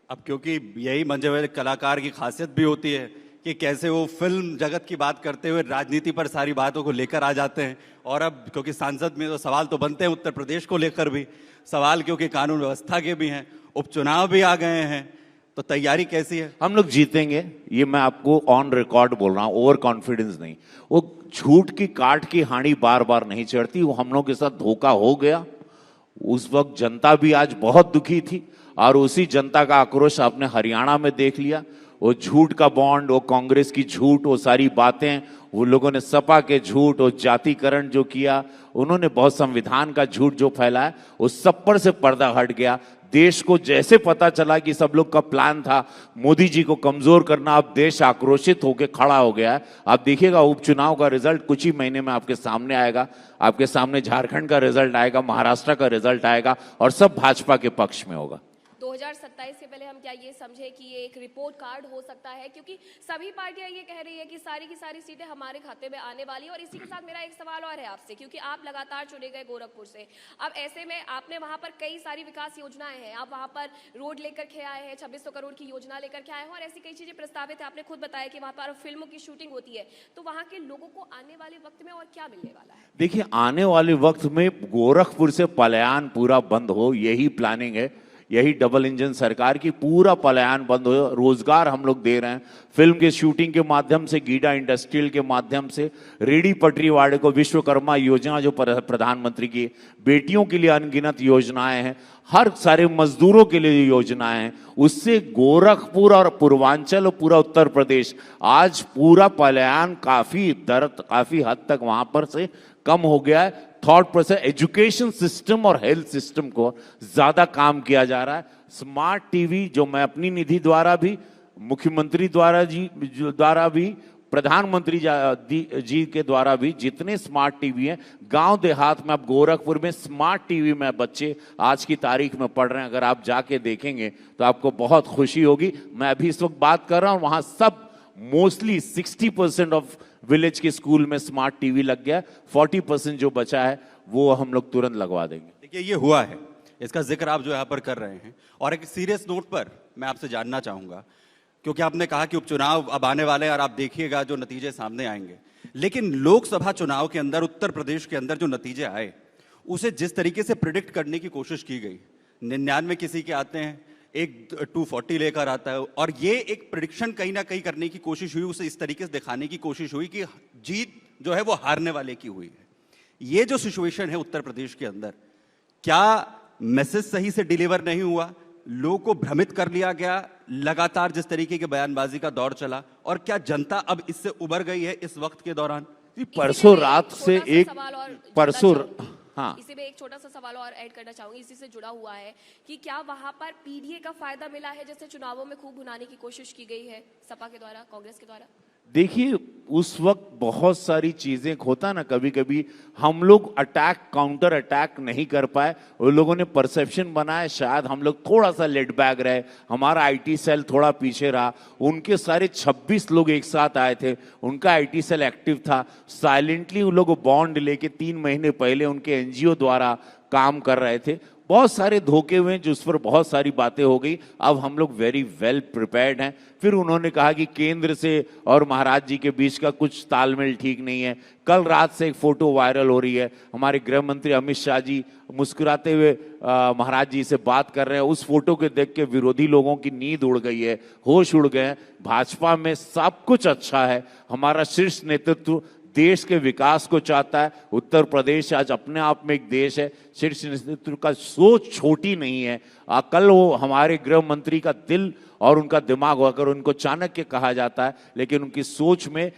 अब क्योंकि यही मंझे हुए कलाकार की खासियत भी होती है कि कैसे वो फिल्म जगत की बात करते हुए राजनीति पर सारी बातों को लेकर आ जाते हैं। और अब क्योंकि सांसद में तो सवाल तो बनते हैं उत्तर प्रदेश को लेकर भी सवाल, क्योंकि कानून व्यवस्था के भी हैं, उपचुनाव भी आ गए हैं, तो तैयारी कैसी है? हम लोग जीतेंगे, ये मैं आपको ऑन रिकॉर्ड बोल रहा हूं, ओवर कॉन्फिडेंस नहीं। वो झूठ की काट की हांडी बार बार नहीं चढ़ती, वो हम लोग के साथ धोखा हो गया। उस वक्त जनता भी आज बहुत दुखी थी और उसी जनता का आक्रोश आपने हरियाणा में देख लिया। वो झूठ का बॉन्ड, वो कांग्रेस की झूठ, वो सारी बातें, वो लोगों ने सपा के झूठ, वो जातिकरण जो किया, उन्होंने बहुत संविधान का झूठ जो फैलाया, उस सब पर से पर्दा हट गया। देश को जैसे पता चला कि सब लोग का प्लान था मोदी जी को कमजोर करना, अब देश आक्रोशित होकर खड़ा हो गया है। आप देखिएगा उपचुनाव का रिजल्ट कुछ ही महीने में आपके सामने आएगा। आपके सामने झारखंड का रिजल्ट आएगा, महाराष्ट्र का रिजल्ट आएगा और सब भाजपा के पक्ष में होगा। 2027 से पहले हम क्या ये समझे कि ये एक रिपोर्ट कार्ड हो सकता है, क्योंकि सभी पार्टियां ये कह रही है कि सारी की सारी सीटें हमारे खाते में आने वाली है। और इसी के साथ मेरा एक सवाल और है आपसे, क्योंकि आप लगातार चुने गए गोरखपुर से। अब ऐसे में आपने वहां पर कई सारी विकास योजनाएं हैं, आप वहां पर रोड लेकर के आए हैं, 2600 करोड़ की योजना लेकर के आए हैं और ऐसी कई चीजें प्रस्तावित है। आपने खुद बताया कि वहां पर फिल्मों की शूटिंग होती है, तो वहां के लोगों को आने वाले वक्त में और क्या मिलने वाला है? देखिए, आने वाले वक्त में गोरखपुर से पलायन पूरा बंद हो, यही प्लानिंग है। यही डबल इंजन सरकार की, पूरा पलायन बंद हो, रोजगार हम लोग दे रहे हैं। फिल्म के शूटिंग के माध्यम से, गीडा इंडस्ट्रियल के माध्यम से, रेडी पटरी वाले को विश्वकर्मा योजना जो प्रधानमंत्री की, बेटियों के लिए अनगिनत योजनाएं हैं, हर सारे मजदूरों के लिए योजनाएं हैं। उससे गोरखपुर और पूर्वांचल और पूरा उत्तर प्रदेश आज पूरा पलायन काफी हद तक वहां पर से कम हो गया है। थॉट प्रोसेस, एजुकेशन सिस्टम और हेल्थ सिस्टम को ज्यादा काम किया जा रहा है। स्मार्ट टीवी जो मैं अपनी निधि द्वारा भी, मुख्यमंत्री द्वारा भी, प्रधानमंत्री जी के द्वारा भी जितने स्मार्ट टीवी हैं गांव देहात में, अब गोरखपुर में स्मार्ट टीवी में बच्चे आज की तारीख में पढ़ रहे हैं। अगर आप जाके देखेंगे तो आपको बहुत खुशी होगी। मैं अभी इस वक्त बात कर रहा हूं, वहां सब मोस्टली 60% ऑफ विलेज के स्कूल में स्मार्ट टीवी लग गया। 40% जो बचा है वो हम लोग तुरंत लगवा देंगे। देखिए, ये हुआ है, इसका जिक्र आप जो यहाँ पर कर रहे हैं। और एक सीरियस नोट पर मैं आपसे जानना चाहूंगा, क्योंकि आपने कहा कि उपचुनाव अब आने वाले हैं और आप देखिएगा जो नतीजे सामने आएंगे। लेकिन लोकसभा चुनाव के अंदर उत्तर प्रदेश के अंदर जो नतीजे आए, उसे जिस तरीके से प्रिडिक्ट करने की कोशिश की गई, 99 किसी के आते हैं, एक 240 लेकर आता है, और ये एक प्रिडिक्शन कहीं ना कहीं करने की कोशिश हुई, उसे इस तरीके से दिखाने की कोशिश हुई कि जीत जो है वो हारने वाले की हुई है। ये जो सिचुएशन है उत्तर प्रदेश के अंदर, क्या मैसेज सही से डिलीवर नहीं हुआ? लोगों को भ्रमित कर लिया गया लगातार जिस तरीके की बयानबाजी का दौर चला? और क्या जनता अब इससे उबर गई है इस वक्त के दौरान? परसों रात से इसी में एक छोटा सा सवाल और ऐड करना चाहूंगी, इसी से जुड़ा हुआ है कि क्या वहां पर पीडीए का फायदा मिला है, जैसे चुनावों में खूब भुनाने की कोशिश की गई है सपा के द्वारा, कांग्रेस के द्वारा? देखिए, उस वक्त बहुत सारी चीजें होता ना, कभी कभी हम लोग अटैक काउंटर अटैक नहीं कर पाए। वो लोगों ने परसेप्शन बनाया शायद हम लोग थोड़ा सा लेट बैक रहे, हमारा आईटी सेल थोड़ा पीछे रहा। उनके सारे 26 लोग एक साथ आए थे, उनका आईटी सेल एक्टिव था, साइलेंटली वो लोग बॉन्ड लेके 3 महीने पहले उनके एनजीओ द्वारा काम कर रहे थे। बहुत सारे धोखे हुए जिस पर बहुत सारी बातें हो गई। अब हम लोग वेरी वेल प्रिपेयर्ड हैं। फिर उन्होंने कहा कि केंद्र से और महाराज जी के बीच का कुछ तालमेल ठीक नहीं है। कल रात से एक फोटो वायरल हो रही है, हमारे गृह मंत्री अमित शाह जी मुस्कुराते हुए महाराज जी से बात कर रहे हैं। उस फोटो के देख के विरोधी लोगों की नींद उड़ गई है, होश उड़ गए हैं। भाजपा में सब कुछ अच्छा है, हमारा शीर्ष नेतृत्व देश के विकास को चाहता है। उत्तर प्रदेश आज अपने आप में एक देश है, शीर्ष नेतृत्व का सोच छोटी नहीं है। कल वो हमारे गृह मंत्री का दिल और उनका दिमाग होकर उनको चाणक्य कहा जाता है, लेकिन उनकी सोच में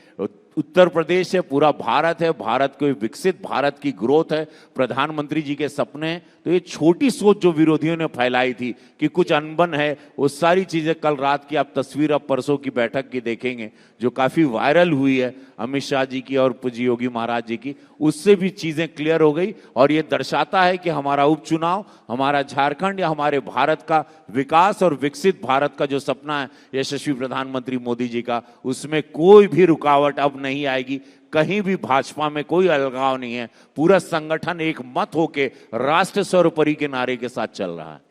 उत्तर प्रदेश है, पूरा भारत है, भारत को विकसित भारत की ग्रोथ है, प्रधानमंत्री जी के सपने हैं। तो ये छोटी सोच जो विरोधियों ने फैलाई थी कि कुछ अनबन है, वो सारी चीजें कल रात की आप तस्वीर अब परसों की बैठक की देखेंगे जो काफी वायरल हुई है अमित शाह जी की और पूज्य योगी महाराज जी की, उससे भी चीजें क्लियर हो गई। और ये दर्शाता है कि हमारा उपचुनाव, हमारा झारखंड या हमारे भारत का विकास और विकसित भारत का जो सपना है यशस्वी प्रधानमंत्री मोदी जी का, उसमें कोई भी रुकावट अब नहीं आएगी। कहीं भी भाजपा में कोई अलगाव नहीं है, पूरा संगठन एक मत होके राष्ट्र सर्वोपरि के नारे के साथ चल रहा है।